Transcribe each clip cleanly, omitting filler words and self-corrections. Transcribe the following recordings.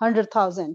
100,000।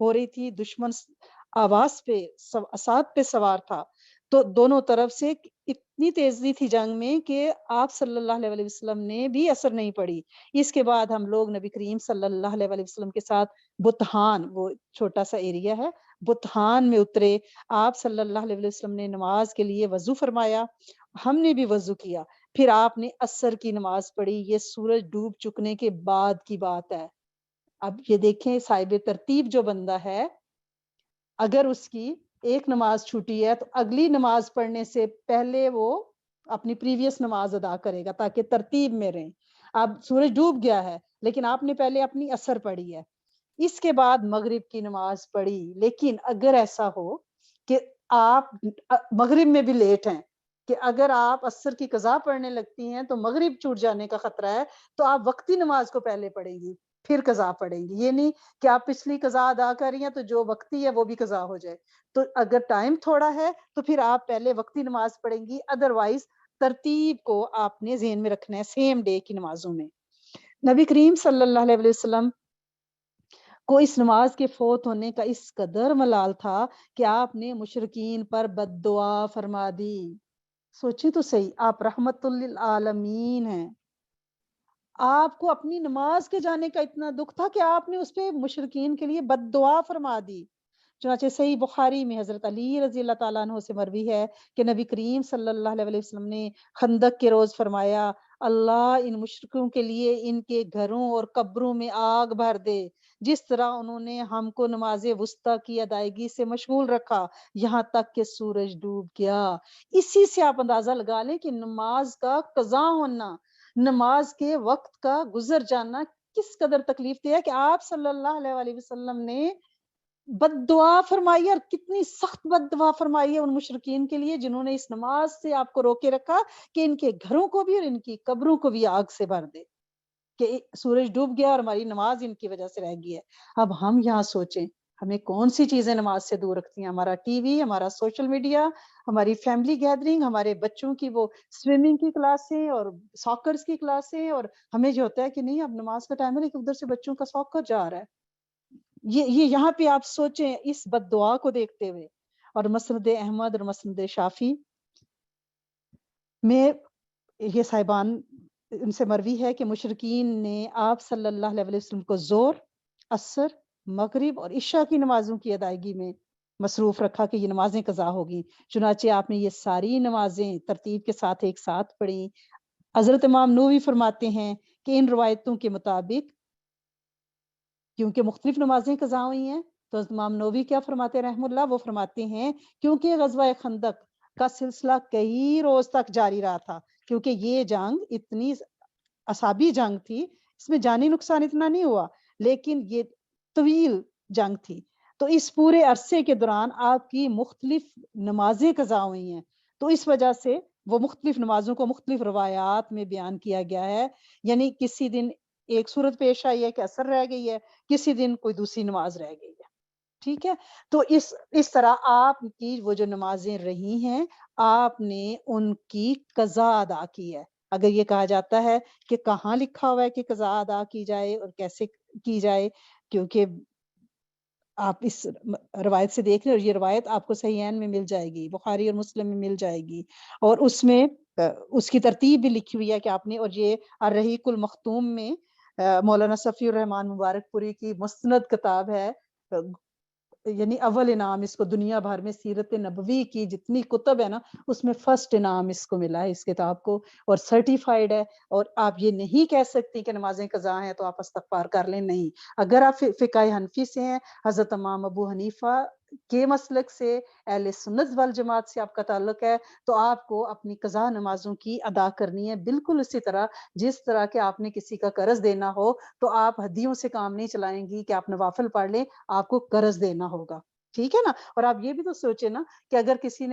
ہو رہی تھی، دشمن آواز پہ اساد پہ سوار تھا، تو دونوں طرف سے اتنی تیزی تھی جنگ میں کہ آپ صلی اللہ علیہ وسلم نے بھی اثر نہیں پڑی۔ اس کے بعد ہم لوگ نبی کریم صلی اللہ علیہ وسلم کے ساتھ بطحان، وہ چھوٹا سا ایریا ہے، بطحان میں اترے۔ آپ صلی اللہ علیہ وسلم نے نماز کے لیے وضو فرمایا، ہم نے بھی وضو کیا، پھر آپ نے عصر کی نماز پڑھی۔ یہ سورج ڈوب چکنے کے بعد کی بات ہے۔ اب یہ دیکھیں صاحب ترتیب جو بندہ ہے، اگر اس کی ایک نماز چھوٹی ہے تو اگلی نماز پڑھنے سے پہلے وہ اپنی پریویس نماز ادا کرے گا تاکہ ترتیب میں رہیں۔ اب سورج ڈوب گیا ہے لیکن آپ نے پہلے اپنی عصر پڑھی ہے، اس کے بعد مغرب کی نماز پڑھی، لیکن اگر ایسا ہو کہ آپ مغرب میں بھی لیٹ ہیں، کہ اگر آپ عصر کی قضا پڑھنے لگتی ہیں تو مغرب چھوٹ جانے کا خطرہ ہے، تو آپ وقتی نماز کو پہلے پڑھیں گی پھر قضا پڑھیں گی۔ یہ نہیں کہ آپ پچھلی قضا ادا کر رہی ہیں تو جو وقتی ہے وہ بھی قضا ہو جائے۔ تو اگر ٹائم تھوڑا ہے تو پھر آپ پہلے وقتی نماز پڑھیں گی، ادروائز ترتیب کو آپ نے ذہن میں رکھنا ہے سیم ڈے کی نمازوں میں۔ نبی کریم صلی اللہ علیہ وسلم کو اس نماز کے فوت ہونے کا اس قدر ملال تھا کہ آپ نے مشرکین پر بد دعا فرما دی۔ سوچیں تو صحیح، آپ رحمت للعالمین ہیں، آپ کو اپنی نماز کے جانے کا اتنا دکھ تھا کہ آپ نے اس پہ مشرکین کے لیے بد دعا فرما دی۔ چنانچہ صحیح بخاری میں حضرت علی رضی اللہ تعالیٰ عنہ سے مروی ہے کہ نبی کریم صلی اللہ علیہ وسلم نے خندق کے روز فرمایا، اللہ ان مشرکوں کے لیے ان کے گھروں اور قبروں میں آگ بھر دے، جس طرح انہوں نے ہم کو نماز وسطیٰ کی ادائیگی سے مشغول رکھا یہاں تک کہ سورج ڈوب گیا۔ اسی سے آپ اندازہ لگا لیں کہ نماز کا قضا ہونا، نماز کے وقت کا گزر جانا کس قدر تکلیف دہ ہے، کہ آپ صلی اللہ علیہ وسلم نے بد دعا فرمائی، اور کتنی سخت بد دعا فرمائی ہے ان مشرکین کے لیے جنہوں نے اس نماز سے آپ کو روکے رکھا کہ ان کے گھروں کو بھی اور ان کی قبروں کو بھی آگ سے بھر دے، کہ سورج ڈوب گیا اور ہماری نماز ان کی وجہ سے رہ گئی ہے۔ اب ہم یہاں سوچیں ہمیں کون سی چیزیں نماز سے دور رکھتی ہیں؟ ہمارا ٹی وی، ہمارا سوشل میڈیا، ہماری فیملی گیدرنگ، ہمارے بچوں کی وہ سوئمنگ کی کلاسیں اور ساکرز کی کلاسیں، اور ہمیں جو ہوتا ہے کہ نہیں اب نماز کا ٹائم ہے لیکن ادھر سے بچوں کا ساکر جا رہا ہے۔ یہ یہاں پہ آپ سوچیں اس بد دعا کو دیکھتے ہوئے۔ اور مسند احمد اور مسند شافی میں یہ صاحبان ان سے مروی ہے کہ مشرکین نے آپ صلی اللہ علیہ وسلم کو ظہر، عصر، مغرب اور عشاء کی نمازوں کی ادائیگی میں مصروف رکھا کہ یہ نمازیں قضا ہوگی، چنانچہ آپ نے یہ ساری نمازیں ترتیب کے ساتھ ایک ساتھ پڑھی۔ حضرت امام نووی فرماتے ہیں کہ ان روایتوں کے مطابق کیونکہ مختلف نمازیں قضا ہوئی ہیں، تو امام نووی کیا فرماتے رحم اللہ، وہ فرماتے ہیں کیونکہ غزوہ خندق کا سلسلہ کئی روز تک جاری رہا تھا، کیونکہ یہ جنگ اتنی اصابی جنگ تھی، اس میں جانی نقصان اتنا نہیں ہوا لیکن یہ طویل جنگ تھی، تو اس پورے عرصے کے دوران آپ کی مختلف نمازیں قضا ہوئی ہیں، تو اس وجہ سے وہ مختلف نمازوں کو مختلف روایات میں بیان کیا گیا ہے، یعنی کسی دن ایک صورت پیش آئی ہے کہ عصر رہ گئی ہے، کسی دن کوئی دوسری نماز رہ گئی ہے، ٹھیک ہے۔ تو اس طرح آپ کی وہ جو نمازیں رہی ہیں آپ نے ان کی قضا ادا کی ہے۔ اگر یہ کہا جاتا ہے کہ کہاں لکھا ہوا ہے کہ قضا ادا کی جائے اور کیسے کی جائے، کیونکہ آپ اس روایت سے دیکھ رہے ہیں اور یہ روایت آپ کو صحیحین میں مل جائے گی، بخاری اور مسلم میں مل جائے گی، اور اس میں اس کی ترتیب بھی لکھی ہوئی ہے کہ آپ نے، اور یہ الرحیق المختوم میں مولانا صفی الرحمان مبارک پوری کی مستند کتاب ہے، یعنی اول انعام اس کو دنیا بھر میں سیرت نبوی کی جتنی کتب ہے نا اس میں فرسٹ انعام اس کو ملا ہے اس کتاب کو، اور سرٹیفائیڈ ہے، اور آپ یہ نہیں کہہ سکتی کہ نمازیں قضا ہیں تو آپ استغفار کر لیں، نہیں۔ اگر آپ فقہ حنفی سے ہیں، حضرت امام ابو حنیفہ کے مسلک سے، اہل سنت والجماعت سے آپ کا تعلق ہے، تو آپ کو اپنی قضا نمازوں کی ادا کرنی ہے، بالکل اسی طرح جس طرح کہ آپ نے کسی کا قرض دینا ہو تو آپ ہدیوں سے کام نہیں چلائیں گی کہ آپ نوافل پڑھ لیں، آپ کو قرض دینا ہوگا، ٹھیک ہے نا۔ اور آپ یہ بھی تو سوچیں نا کہ اگر کسی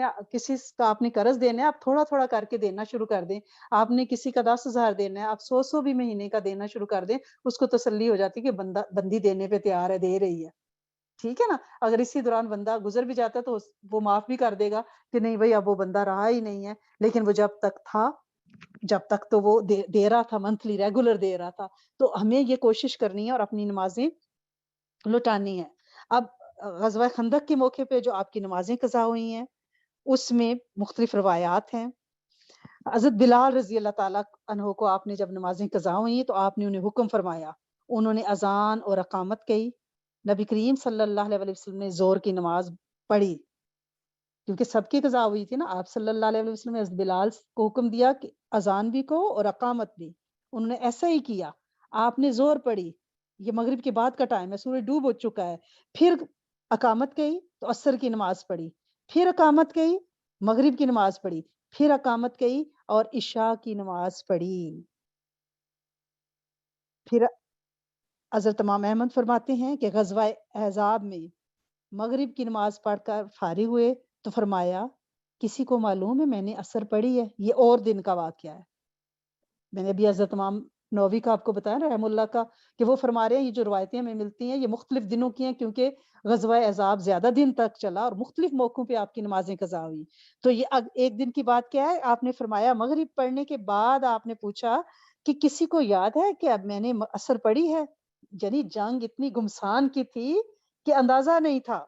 کا آپ نے قرض دینا ہے، آپ تھوڑا تھوڑا کر کے دینا شروع کر دیں، آپ نے کسی کا 10,000 دینا ہے، آپ 100 بھی مہینے کا دینا شروع کر دیں، اس کو تسلی ہو جاتی کہ بندی دینے پہ تیار ہے، دے رہی ہے، ٹھیک ہے نا۔ اگر اسی دوران بندہ گزر بھی جاتا ہے تو وہ معاف بھی کر دے گا کہ نہیں بھائی اب وہ بندہ رہا ہی نہیں ہے، لیکن وہ جب تک تو وہ دے رہا تھا، منتھلی ریگولر دے رہا تھا، تو ہمیں یہ کوشش کرنی ہے اور اپنی نمازیں لٹانی ہے۔ اب غزوہ خندق کے موقع پہ جو آپ کی نمازیں قضا ہوئی ہیں اس میں مختلف روایات ہیں. حضرت بلال رضی اللہ تعالیٰ عنہ کو آپ نے جب نمازیں قضا ہوئی تو آپ نے انہیں حکم فرمایا، انہوں نے اذان اور اقامت کہی. نبی کریم صلی اللہ علیہ وسلم نے زور کی نماز پڑھی کیونکہ سب کی قضا ہوئی تھی نا. آپ صلی اللہ علیہ وسلم نے حضرت بلال کو حکم دیا کہ اذان بھی کہو اور اقامت بھی. انہوں نے ایسا ہی کیا. آپ نے زور پڑھی، یہ مغرب کے بعد کا ٹائم ہے، سورج ڈوب ہو چکا ہے. پھر اقامت کہی تو عصر کی نماز پڑھی. پھر اقامت کہی، مغرب کی نماز پڑھی. پھر اقامت کہی اور عشاء کی نماز پڑھی. پھر حضرت امام احمد فرماتے ہیں کہ غزوہ احزاب میں مغرب کی نماز پڑھ کر فارغ ہوئے تو فرمایا کسی کو معلوم ہے میں نے عصر پڑھی ہے؟ یہ اور دن کا واقعہ ہے. میں نے ابھی حضرت امام نووی کا آپ کو بتایا نا رحم اللہ کا کہ وہ فرما رہے ہیں یہ جو روایتیں ہمیں ملتی ہیں یہ مختلف دنوں کی ہیں کیونکہ غزوہ احزاب زیادہ دن تک چلا اور مختلف موقعوں پہ آپ کی نمازیں قضا ہوئی. تو یہ ایک دن کی بات کیا ہے؟ آپ نے فرمایا مغرب پڑھنے کے بعد آپ نے پوچھا کہ کسی کو یاد ہے کہ اب میں نے عصر پڑھی ہے؟ یعنی جنگ اتنی گمسان کی تھی کہ اندازہ نہیں تھا.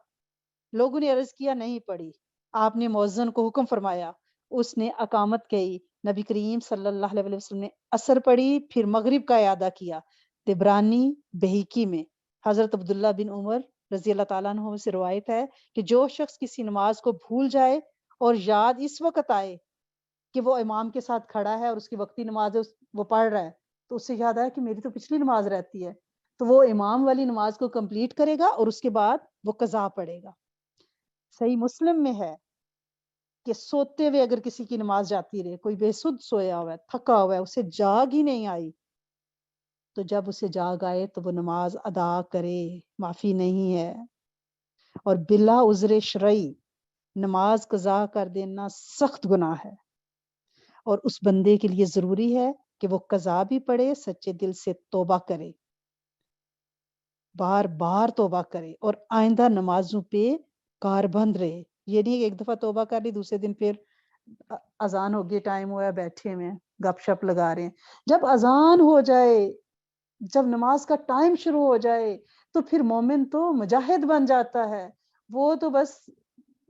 لوگوں نے عرض کیا نہیں پڑھی. آپ نے مؤذن کو حکم فرمایا، اس نے اقامت کہی. نبی کریم صلی اللہ علیہ وسلم نے عصر پڑھی، پھر مغرب کا اعادہ کیا. طبرانی بہیقی میں حضرت عبداللہ بن عمر رضی اللہ تعالیٰ عنہ سے روایت ہے کہ جو شخص کسی نماز کو بھول جائے اور یاد اس وقت آئے کہ وہ امام کے ساتھ کھڑا ہے اور اس کی وقتی نماز ہے وہ پڑھ رہا ہے تو اس سے یاد آیا کہ میری تو پچھلی نماز رہتی ہے تو وہ امام والی نماز کو کمپلیٹ کرے گا اور اس کے بعد وہ قضا پڑھے گا. صحیح مسلم میں ہے کہ سوتے ہوئے اگر کسی کی نماز جاتی رہے، کوئی بے سدھ سویا ہوا ہے، تھکا ہوا ہے، اسے جاگ ہی نہیں آئی تو جب اسے جاگ آئے تو وہ نماز ادا کرے، معافی نہیں ہے. اور بلا عذر شرعی نماز قضا کر دینا سخت گناہ ہے اور اس بندے کے لیے ضروری ہے کہ وہ قضا بھی پڑھے، سچے دل سے توبہ کرے، بار بار توبہ کرے اور آئندہ نمازوں پہ کاربند رہے. یہ نہیں ایک دفعہ توبہ کر لی دوسرے دن پھر اذان ہوگی ٹائم ہوا ہے بیٹھے ہوئے گپ شپ لگا رہے ہیں. جب اذان ہو جائے، جب نماز کا ٹائم شروع ہو جائے تو پھر مومن تو مجاہد بن جاتا ہے. وہ تو بس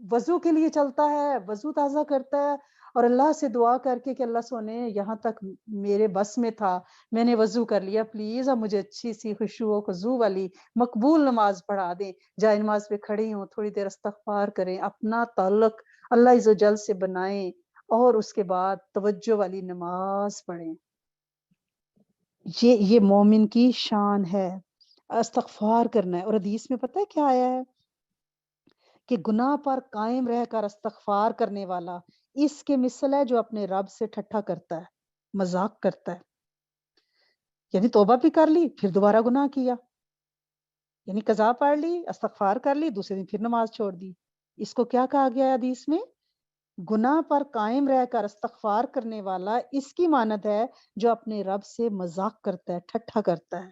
وضو کے لیے چلتا ہے، وضو تازہ کرتا ہے اور اللہ سے دعا کر کے کہ اللہ سونے یہاں تک میرے بس میں تھا، میں نے وضو کر لیا، پلیز اب مجھے اچھی سی خشوع و خضوع والی مقبول نماز پڑھا دیں. جائے نماز پہ کھڑی ہوں، تھوڑی دیر استغفار کریں، اپنا تعلق اللہ عز و جل سے بنائیں اور اس کے بعد توجہ والی نماز پڑھیں. یہ مومن کی شان ہے، استغفار کرنا ہے. اور حدیث میں پتہ ہے کیا آیا ہے کہ گناہ پر قائم رہ کر استغفار کرنے والا اس کے مثل ہے جو اپنے رب سے ٹھٹھا کرتا ہے، مذاق کرتا ہے. یعنی توبہ بھی کر لی پھر دوبارہ گناہ کیا، یعنی قضا پڑھ لی، استغفار کر لی، دوسرے دن پھر نماز چھوڑ دی. اس کو کیا کہا گیا ہے حدیث میں؟ گناہ پر قائم رہ کر استغفار کرنے والا اس کی مانند ہے جو اپنے رب سے مذاق کرتا ہے، ٹھٹھا کرتا ہے.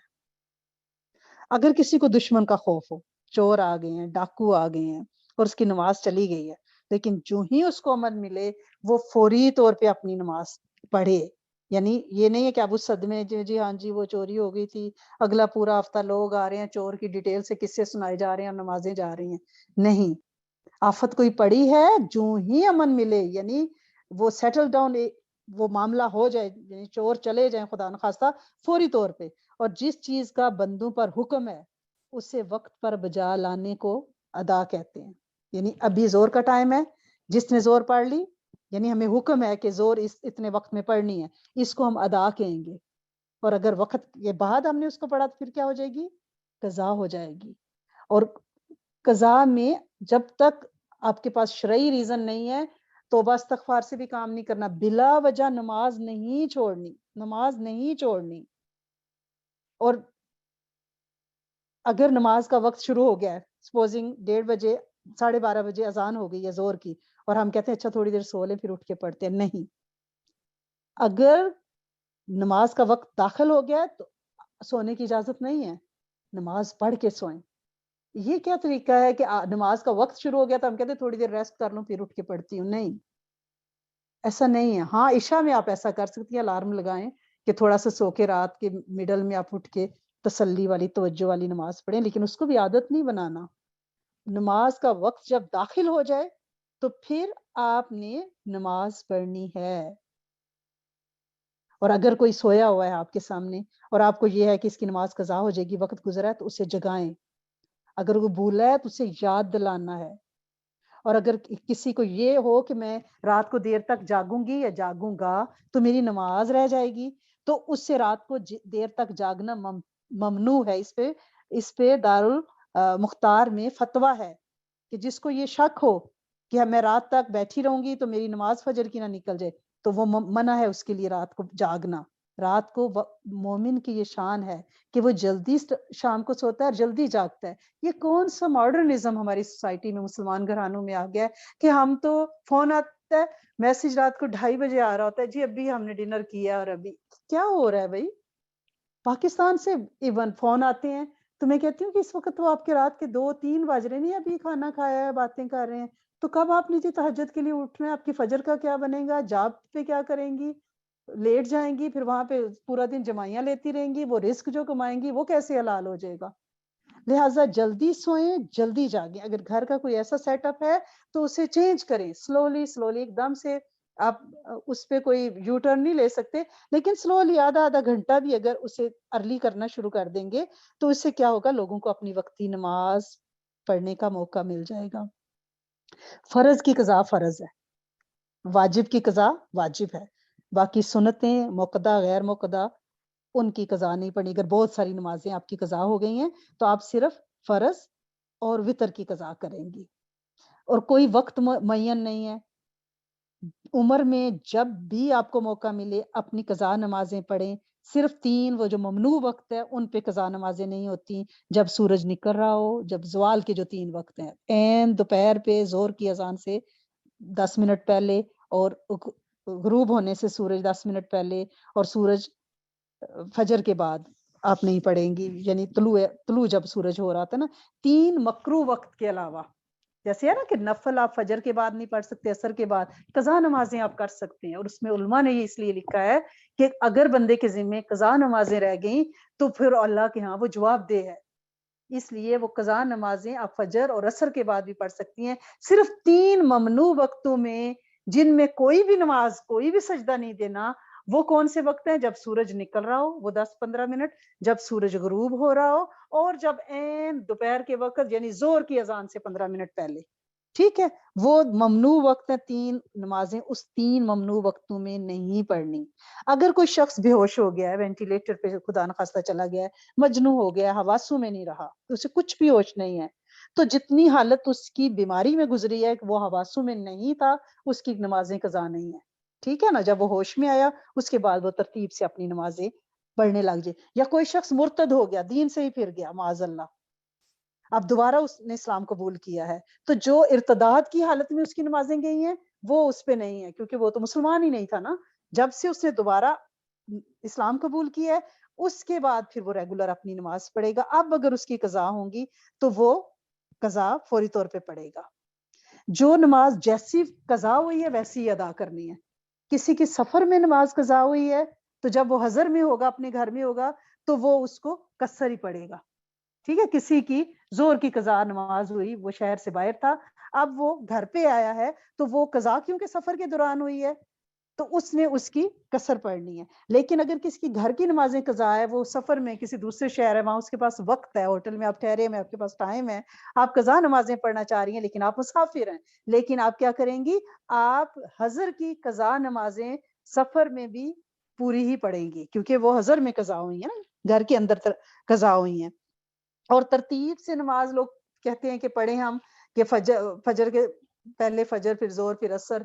اگر کسی کو دشمن کا خوف ہو، چور آ گئے ہیں، ڈاکو آ گئے ہیں اور اس کی نماز چلی گئی ہے، لیکن جو ہی اس کو امن ملے وہ فوری طور پہ اپنی نماز پڑھے. یعنی یہ نہیں ہے کہ اب اس صدمے جی ہاں جی وہ چوری ہو گئی تھی، اگلا پورا ہفتہ لوگ آ رہے ہیں چور کی ڈیٹیل سے قصے سنائے جا رہے ہیں اور نمازیں جا رہی ہیں. نہیں، آفت کوئی پڑی ہے، جو ہی امن ملے یعنی وہ سیٹل ڈاؤن، وہ معاملہ ہو جائے، یعنی چور چلے جائیں خدا نخواستہ فوری طور پہ، اور جس چیز کا بندوں پر حکم ہے اسے وقت پر بجا لانے کو ادا کہتے ہیں. یعنی ابھی زور کا ٹائم ہے، جس نے زور پڑھ لی یعنی ہمیں حکم ہے کہ زور اتنے وقت میں پڑھنی ہے، اس کو ہم ادا کہیں گے. اور اگر وقت کے بعد ہم نے اس کو پڑھا تو پھر کیا ہو جائے گی؟ قضا ہو جائے گی. اور قضا میں جب تک آپ کے پاس شرعی ریزن نہیں ہے توبہ استغفار سے بھی کام نہیں کرنا. بلا وجہ نماز نہیں چھوڑنی، نماز نہیں چھوڑنی. اور اگر نماز کا وقت شروع ہو گیا ہے، سپوزنگ 1:30 بجے 12:30 بجے اذان ہو گئی ہے زور کی، اور ہم کہتے ہیں اچھا تھوڑی دیر سو لیں پھر اٹھ کے پڑھتے ہیں، نہیں. اگر نماز کا وقت داخل ہو گیا ہے تو سونے کی اجازت نہیں ہے، نماز پڑھ کے سوئیں. یہ کیا طریقہ ہے کہ نماز کا وقت شروع ہو گیا تو ہم کہتے ہیں تھوڑی دیر ریسٹ کر لوں پھر اٹھ کے پڑھتی ہوں؟ نہیں، ایسا نہیں ہے. ہاں عشاء میں آپ ایسا کر سکتی ہیں، الارم لگائیں کہ تھوڑا سا سو کے رات کے مڈل میں آپ اٹھ کے تسلی والی توجہ والی نماز پڑھیں، لیکن اس کو بھی عادت نہیں بنانا. نماز کا وقت جب داخل ہو جائے تو پھر آپ نے نماز پڑھنی ہے. اور اگر کوئی سویا ہوا ہے آپ کے سامنے اور آپ کو یہ ہے کہ اس کی نماز قضا ہو جائے گی، وقت گزرا ہے، تو اسے جگائیں. اگر وہ بھولا ہے تو اسے یاد دلانا ہے. اور اگر کسی کو یہ ہو کہ میں رات کو دیر تک جاگوں گی یا جاگوں گا تو میری نماز رہ جائے گی، تو اس سے رات کو دیر تک جاگنا ممنوع ہے. اس پہ دارالمختار میں فتویٰ ہے کہ جس کو یہ شک ہو کہ میں رات تک بیٹھی رہوں گی تو میری نماز فجر کی نہ نکل جائے، تو وہ منع ہے اس کے لیے رات کو جاگنا. رات کو مومن کی یہ شان ہے کہ وہ جلدی شام کو سوتا ہے اور جلدی جاگتا ہے. یہ کون سا ماڈرنزم ہماری سوسائٹی میں، مسلمان گھرانوں میں آ گیا ہے کہ ہم تو فون آتا ہے، میسج رات کو 2:30 بجے آ رہا ہوتا ہے، جی ابھی ہم نے ڈنر کیا. اور ابھی کیا ہو رہا ہے بھائی؟ پاکستان سے ایون فون آتے ہیں تو میں کہتی ہوں کہ اس وقت وہ آپ کے رات کے 2-3 بج رہے نہیں، ابھی کھانا کھایا ہے، باتیں کر رہے ہیں. تو کب آپ نے تہجد کے لیے اٹھنا ہے؟ آپ کی فجر کا کیا بنے گا؟ جاب پہ کیا کریں گی؟ لیٹ جائیں گی، پھر وہاں پہ پورا دن جمائیاں لیتی رہیں گی. وہ رزق جو کمائیں گی وہ کیسے حلال ہو جائے گا؟ لہٰذا جلدی سوئیں، جلدی جاگیں. اگر گھر کا کوئی ایسا سیٹ اپ ہے تو اسے چینج کریں، سلولی ایک دم سے آپ اس پہ کوئی یو ٹرن نہیں لے سکتے، لیکن سلولی آدھا گھنٹہ بھی اگر اسے ارلی کرنا شروع کر دیں گے تو اس سے کیا ہوگا، لوگوں کو اپنی وقتی نماز پڑھنے کا موقع مل جائے گا. فرض کی قضا فرض ہے، واجب کی قضا واجب ہے. باقی سنتیں موقدہ غیر موقدہ ان کی قضا نہیں پڑی. اگر بہت ساری نمازیں آپ کی قضا ہو گئی ہیں تو آپ صرف فرض اور وتر کی قضا کریں گی. اور کوئی وقت معین نہیں ہے. عمر میں جب بھی آپ کو موقع ملے اپنی قضا نمازیں پڑھیں. صرف 3 وہ جو ممنوع وقت ہے ان پہ قضا نمازیں نہیں ہوتی. جب سورج نکل رہا ہو، جب زوال کے جو 3 وقت ہیں، عین دوپہر پہ زور کی اذان سے 10 منٹ پہلے، اور غروب ہونے سے سورج 10 منٹ پہلے، اور سورج فجر کے بعد آپ نہیں پڑھیں گی، یعنی طلوع جب سورج ہو رہا تھا نا. 3 مکروہ وقت کے علاوہ، جیسے ہے نا کہ نفل آپ فجر کے بعد نہیں پڑھ سکتے، عصر کے بعد، قضا نمازیں آپ کر سکتے ہیں. اور اس میں علماء نے یہ اس لیے لکھا ہے کہ اگر بندے کے ذمے قضا نمازیں رہ گئیں تو پھر اللہ کے ہاں وہ جواب دہ ہے. اس لیے وہ قضا نمازیں آپ فجر اور عصر کے بعد بھی پڑھ سکتی ہیں. صرف 3 ممنوع وقتوں میں جن میں کوئی بھی نماز، کوئی بھی سجدہ نہیں دینا، وہ کون سے وقت ہیں؟ جب سورج نکل رہا ہو وہ 10-15 منٹ، جب سورج غروب ہو رہا ہو، اور جب عین دوپہر کے وقت یعنی زور کی اذان سے 15 منٹ پہلے. ٹھیک ہے، وہ ممنوع وقت ہے. 3 نمازیں اس 3 ممنوع وقتوں میں نہیں پڑھنی. اگر کوئی شخص بے ہوش ہو گیا ہے، وینٹیلیٹر پہ خدا نخواستہ چلا گیا ہے، مجنوں ہو گیا ہے، حواسوں میں نہیں رہا، اسے کچھ بھی ہوش نہیں ہے، تو جتنی حالت اس کی بیماری میں گزری ہے کہ وہ حواسوں میں نہیں تھا، اس کی نمازیں قضا نہیں ہے. ٹھیک ہے نا؟ جب وہ ہوش میں آیا اس کے بعد وہ ترتیب سے اپنی نمازیں پڑھنے لگ جائے. یا کوئی شخص مرتد ہو گیا، دین سے ہی پھر گیا معاذ اللہ، اب دوبارہ اس نے اسلام قبول کیا ہے، تو جو ارتداد کی حالت میں اس کی نمازیں گئی ہیں وہ اس پہ نہیں ہے، کیونکہ وہ تو مسلمان ہی نہیں تھا نا. جب سے اس نے دوبارہ اسلام قبول کیا ہے اس کے بعد پھر وہ ریگولر اپنی نماز پڑھے گا. اب اگر اس کی قضا ہوں گی تو وہ قضا فوری طور پہ پڑھے گا. جو نماز جیسی قضا ہوئی ہے ویسی ہی ادا کرنی ہے. کسی کی سفر میں نماز قضا ہوئی ہے تو جب وہ حضر میں ہوگا، اپنے گھر میں ہوگا، تو وہ اس کو قصر ہی پڑھے گا. ٹھیک ہے، کسی کی زور کی قضا نماز ہوئی، وہ شہر سے باہر تھا، اب وہ گھر پہ آیا ہے، تو وہ قضا کیونکہ سفر کے دوران ہوئی ہے تو اس نے اس کی قصر پڑھنی ہے. لیکن اگر کسی کی گھر کی نمازیں قضا ہے، وہ سفر میں کسی دوسرے شہر ہے، وہاں اس کے پاس وقت ہے، ہوٹل میں آپ ٹھہرے ہیں، آپ کے پاس ٹائم ہے، آپ قضا نمازیں پڑھنا چاہ رہی ہیں لیکن آپ مسافر ہیں، لیکن آپ کیا کریں گی؟ آپ حضر کی قضا نمازیں سفر میں بھی پوری ہی پڑھیں گی، کیونکہ وہ حضر میں قضا ہوئی ہیں نا، گھر کے اندر قضا ہوئی ہیں. اور ترتیب سے نماز لوگ کہتے ہیں کہ پڑھیں ہم، کہ فجر کے پہلے فجر، پھر زور، پھر عصر.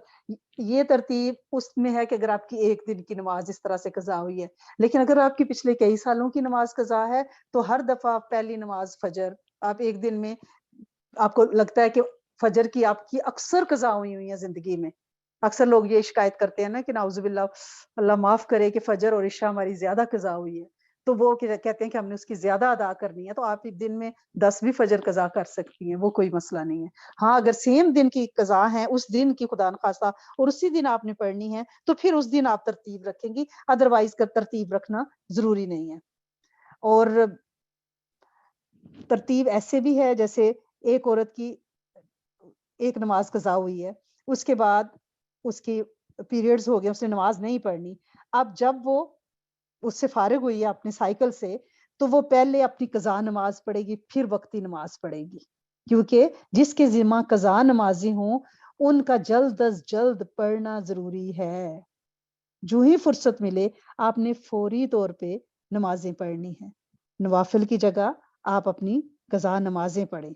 یہ ترتیب اس میں ہے کہ اگر آپ کی ایک دن کی نماز اس طرح سے قضا ہوئی ہے. لیکن اگر آپ کی پچھلے کئی سالوں کی نماز قضا ہے تو ہر دفعہ پہلی نماز فجر آپ ایک دن میں، آپ کو لگتا ہے کہ فجر کی آپ کی اکثر قضا ہوئی ہیں زندگی میں. اکثر لوگ یہ شکایت کرتے ہیں نا کہ نعوذ باللہ، اللہ معاف کرے، کہ فجر اور عشاء ہماری زیادہ قضا ہوئی ہے، تو وہ کہتے ہیں کہ ہم نے اس کی زیادہ ادا کرنی ہے. تو آپ ایک دن میں 10 بھی فجر قضا کر سکتی ہیں، وہ کوئی مسئلہ نہیں ہے. ہاں اگر سیم دن کی قضا ہے، اس دن کی خدا نخواستہ، اور اسی دن آپ نے پڑھنی ہے، تو پھر اس دن آپ ترتیب رکھیں گی، ادروائز کا ترتیب رکھنا ضروری نہیں ہے. اور ترتیب ایسے بھی ہے جیسے ایک عورت کی ایک نماز قضا ہوئی ہے، اس کے بعد اس کی پیریڈز ہو گئے، اس نے نماز نہیں پڑھنی. اب جب وہ اس سے فارغ ہوئی ہے اپنے سائیکل سے، تو وہ پہلے اپنی قضا نماز پڑھے گی، پھر وقتی نماز پڑھے گی. کیونکہ جس کے ذمہ قضا نمازی ہوں ان کا جلد از جلد پڑھنا ضروری ہے. جو ہی فرصت ملے آپ نے فوری طور پہ نمازیں پڑھنی ہیں. نوافل کی جگہ آپ اپنی قضا نمازیں پڑھیں.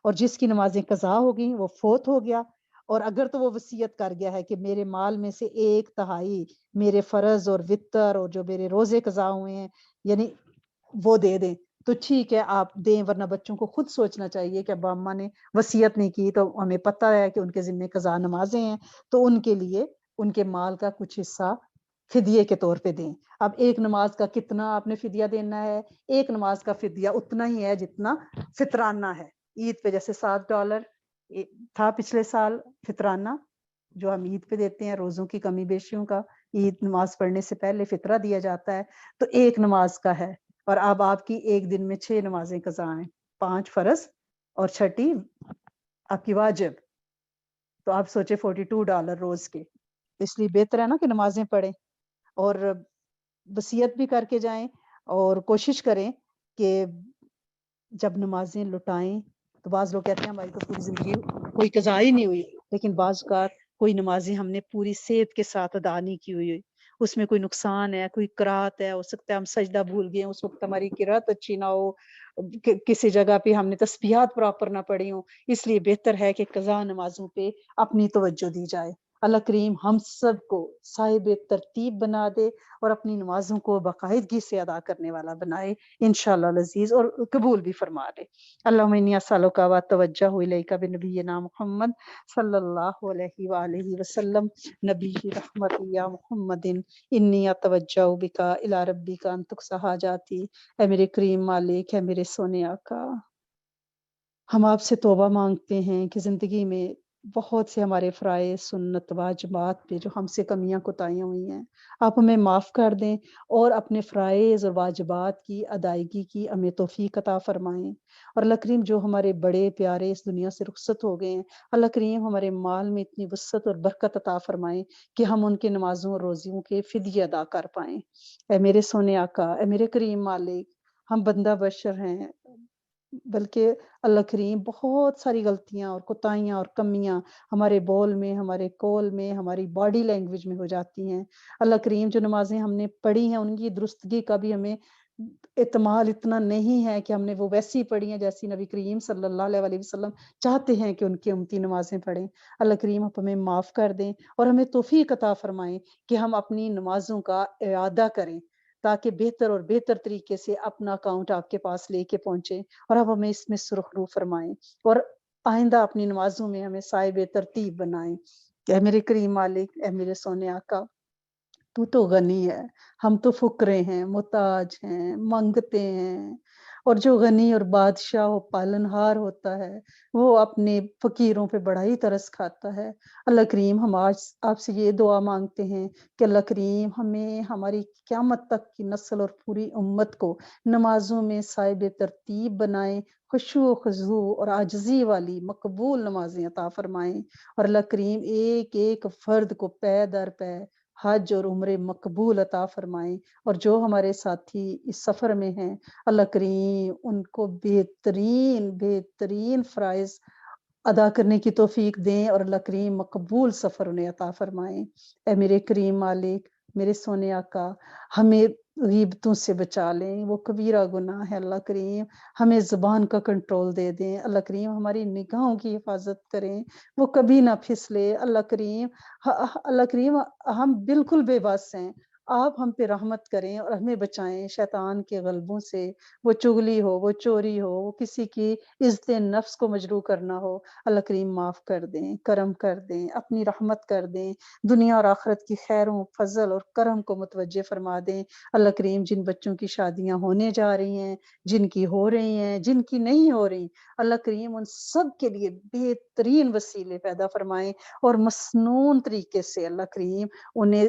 اور جس کی نمازیں قضا ہو گئیں وہ فوت ہو گیا، اور اگر تو وہ وصیت کر گیا ہے کہ میرے مال میں سے 1/3 میرے فرض اور وطر اور جو میرے روزے قضا ہوئے ہیں یعنی وہ دے دیں، تو ٹھیک ہے آپ دیں، ورنہ بچوں کو خود سوچنا چاہیے کہ ابا اماں نے وصیت نہیں کی تو ہمیں پتہ ہے کہ ان کے ذمہ قضا نمازیں ہیں، تو ان کے لیے ان کے مال کا کچھ حصہ فدیے کے طور پہ دیں. اب ایک نماز کا کتنا آپ نے فدیہ دینا ہے؟ ایک نماز کا فدیہ اتنا ہی ہے جتنا فطرانہ ہے. عید پہ جیسے $7 تھا پچھلے سال فطرانہ جو ہم عید پہ دیتے ہیں، روزوں کی کمی بیشیوں کا عید نماز پڑھنے سے پہلے فطرہ دیا جاتا ہے، تو ایک نماز کا ہے. اور اب آپ کی ایک دن میں 6 نمازیں قضا ہیں، 5 فرض اور 6ٹی آپ کی واجب. تو آپ سوچے $42 روز کے. اس لیے بہتر ہے نا کہ نمازیں پڑھیں اور وصیت بھی کر کے جائیں، اور کوشش کریں کہ جب نمازیں لٹائیں تو بعض لوگ کہتے ہیں ہماری تو پوری زندگی کوئی قضا ہی نہیں ہوئی، لیکن بعض اوقات کوئی نمازیں ہم نے پوری صحت کے ساتھ ادا نہیں کی ہوئی، اس میں کوئی نقصان ہے، کوئی قرات ہے، ہو سکتا ہے ہم سجدہ بھول گئے، اس وقت ہماری قرات اچھی نہ ہو، کسی جگہ پہ ہم نے تسبیحات پراپر نہ پڑھی ہوں. اس لیے بہتر ہے کہ قضا نمازوں پہ اپنی توجہ دی جائے. اللہ کریم ہم سب کو صاحب ترتیب بنا دے اور اپنی نمازوں کو باقاعدگی سے ادا کرنے والا بنائے انشاءاللہ العزیز، اور قبول بھی فرما لے. اللہم انی اسألک و اتوجہ الیک بنبینا محمد صلی اللہ علیہ وآلہ وسلم نبی رحمت یا محمد انی اتوجہ بک الی ربک ان تقضی حاجاتی. اے میرے کریم مالک، اے میرے سونے آقا، ہم آپ سے توبہ مانگتے ہیں کہ زندگی میں بہت سے ہمارے فرائض سنت واجبات پہ جو ہم سے کمیاں کوتاہیاں ہوئی ہیں آپ ہمیں معاف کر دیں، اور اپنے فرائض اور واجبات کی ادائیگی کی ہمیں توفیق عطا فرمائیں. اور اللہ کریم جو ہمارے بڑے پیارے اس دنیا سے رخصت ہو گئے ہیں، اللہ کریم ہمارے مال میں اتنی وسعت اور برکت عطا فرمائیں کہ ہم ان کے نمازوں اور روزیوں کے فدیے ادا کر پائیں. اے میرے سونے آقا، اے میرے کریم مالک، ہم بندہ بشر ہیں، بلکہ اللہ کریم بہت ساری غلطیاں اور کوتاہیاں اور کمیاں ہمارے بول میں، ہمارے کول میں، ہماری باڈی لینگویج میں ہو جاتی ہیں. اللہ کریم جو نمازیں ہم نے پڑھی ہیں ان کی درستگی کا بھی ہمیں اعتماد اتنا نہیں ہے کہ ہم نے وہ ویسی پڑھی ہیں جیسی نبی کریم صلی اللہ علیہ وسلم چاہتے ہیں کہ ان کی امتی نمازیں پڑھیں. اللہ کریم آپ ہمیں معاف کر دیں اور ہمیں توفیق عطا فرمائیں کہ ہم اپنی نمازوں کا اعادہ کریں، تاکہ بہتر اور بہتر طریقے سے اپنا اکاؤنٹ آپ کے پاس لے کے پہنچے، اور اب ہمیں اس میں سرخرو فرمائیں اور آئندہ اپنی نمازوں میں ہمیں صاحب ترتیب بنائیں. کہ اے میرے کریم مالک، اے میرے سونے آقا، تو غنی ہے، ہم تو فقرے ہیں، محتاج ہیں، مانگتے ہیں، اور جو غنی اور بادشاہ و پالنہار ہوتا ہے وہ اپنے فقیروں پہ بڑا ہی ترس کھاتا ہے. اللہ کریم ہم آج آپ سے یہ دعا مانگتے ہیں کہ اللہ کریم ہمیں ہماری قیامت تک کی نسل اور پوری امت کو نمازوں میں صاحب ترتیب بنائیں، خشوع و خضوع اور عاجزی والی مقبول نمازیں عطا فرمائیں. اور اللہ کریم ایک ایک فرد کو پے در پے حج اور عمرے مقبول عطا فرمائیں. اور جو ہمارے ساتھی اس سفر میں ہیں اللہ کریم ان کو بہترین بہترین فرائض ادا کرنے کی توفیق دیں، اور اللہ کریم مقبول سفر انہیں عطا فرمائیں. اے میرے کریم مالک، میرے سونے آقا، ہمیں غیبتوں سے بچا لیں، وہ کبیرہ گناہ ہے. اللہ کریم ہمیں زبان کا کنٹرول دے دیں. اللہ کریم ہماری نگاہوں کی حفاظت کریں، وہ کبھی نہ پھسلے. اللہ کریم ہم بالکل بے بس ہیں، آپ ہم پہ رحمت کریں اور ہمیں بچائیں شیطان کے غلبوں سے. وہ چغلی ہو، وہ چوری ہو، وہ کسی کی عزت نفس کو مجروح کرنا ہو، اللہ کریم معاف کر دیں، کرم کر دیں، اپنی رحمت کر دیں، دنیا اور آخرت کی خیروں، فضل اور کرم کو متوجہ فرما دیں. اللہ کریم جن بچوں کی شادیاں ہونے جا رہی ہیں، جن کی ہو رہی ہیں، جن کی نہیں ہو رہی، اللہ کریم ان سب کے لیے بہترین وسیلے پیدا فرمائیں، اور مسنون طریقے سے اللہ کریم انہیں